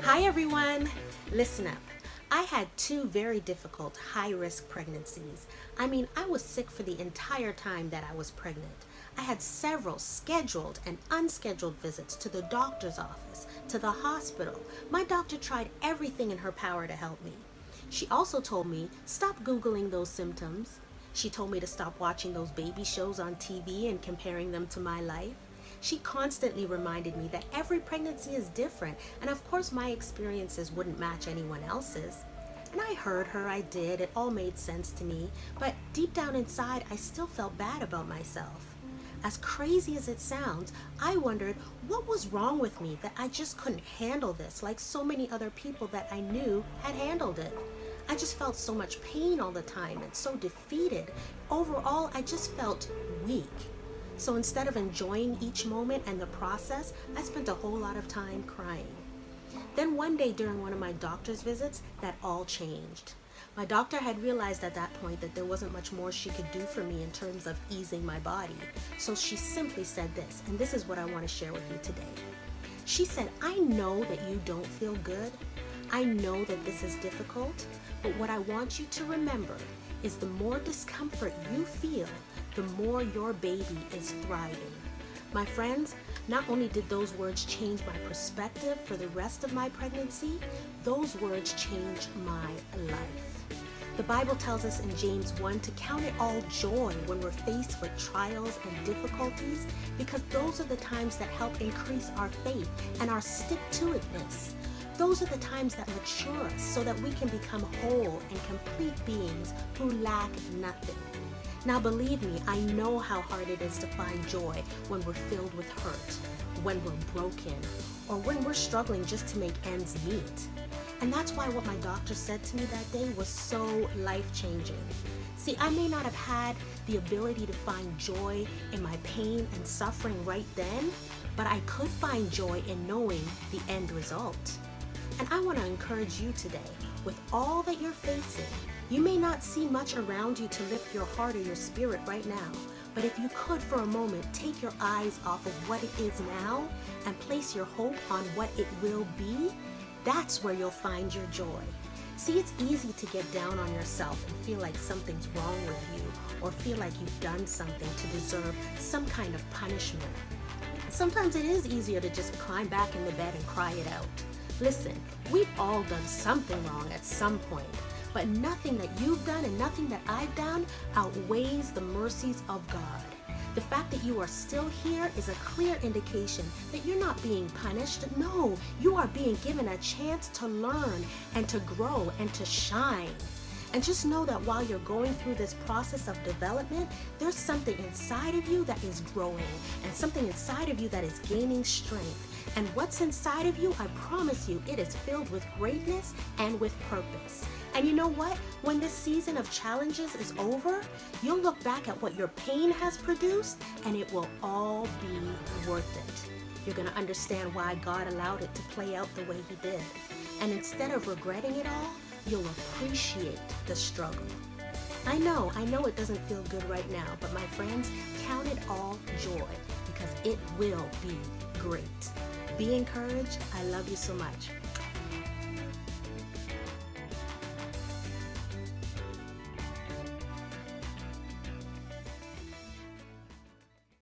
Hi everyone! Listen up. I had two very difficult high-risk pregnancies. I was sick for the entire time that I was pregnant. I had several scheduled and unscheduled visits to the doctor's office, to the hospital. My doctor tried everything in her power to help me. She also told me, stop Googling those symptoms. She told me to stop watching those baby shows on TV and comparing them to my life. She constantly reminded me that every pregnancy is different, and of course my experiences wouldn't match anyone else's. And I heard her, I did, it all made sense to me, but deep down inside I still felt bad about myself. As crazy as it sounds, I wondered what was wrong with me that I just couldn't handle this like so many other people that I knew had handled it. I just felt so much pain all the time and so defeated. Overall, I just felt weak. So instead of enjoying each moment and the process, I spent a whole lot of time crying. Then one day during one of my doctor's visits, that all changed. My doctor had realized at that point that there wasn't much more she could do for me in terms of easing my body. So she simply said this, and this is what I want to share with you today. She said, I know that you don't feel good. I know that this is difficult, but what I want you to remember is the more discomfort you feel, the more your baby is thriving. My friends, not only did those words change my perspective for the rest of my pregnancy, those words changed my life. The Bible tells us in James 1 to count it all joy when we're faced with trials and difficulties, because those are the times that help increase our faith and our stick-to-itness. Those are the times that mature us so that we can become whole and complete beings who lack nothing. Now believe me, I know how hard it is to find joy when we're filled with hurt, when we're broken, or when we're struggling just to make ends meet. And that's why what my doctor said to me that day was so life-changing. See, I may not have had the ability to find joy in my pain and suffering right then, but I could find joy in knowing the end result. And I want to encourage you today, with all that you're facing, you may not see much around you to lift your heart or your spirit right now, but if you could for a moment take your eyes off of what it is now and place your hope on what it will be, that's where you'll find your joy. See, it's easy to get down on yourself and feel like something's wrong with you, or feel like you've done something to deserve some kind of punishment. Sometimes it is easier to just climb back in the bed and cry it out. Listen, we've all done something wrong at some point, but nothing that you've done and nothing that I've done outweighs the mercies of God. The fact that you are still here is a clear indication that you're not being punished. No, you are being given a chance to learn and to grow and to shine. And just know that while you're going through this process of development, there's something inside of you that is growing and something inside of you that is gaining strength. And what's inside of you, I promise you, it is filled with greatness and with purpose. And you know what? When this season of challenges is over, you'll look back at what your pain has produced and it will all be worth it. You're going to understand why God allowed it to play out the way He did. And instead of regretting it all, you'll appreciate the struggle. I know it doesn't feel good right now, but my friends, count it all joy because it will be great. Be encouraged. I love you so much.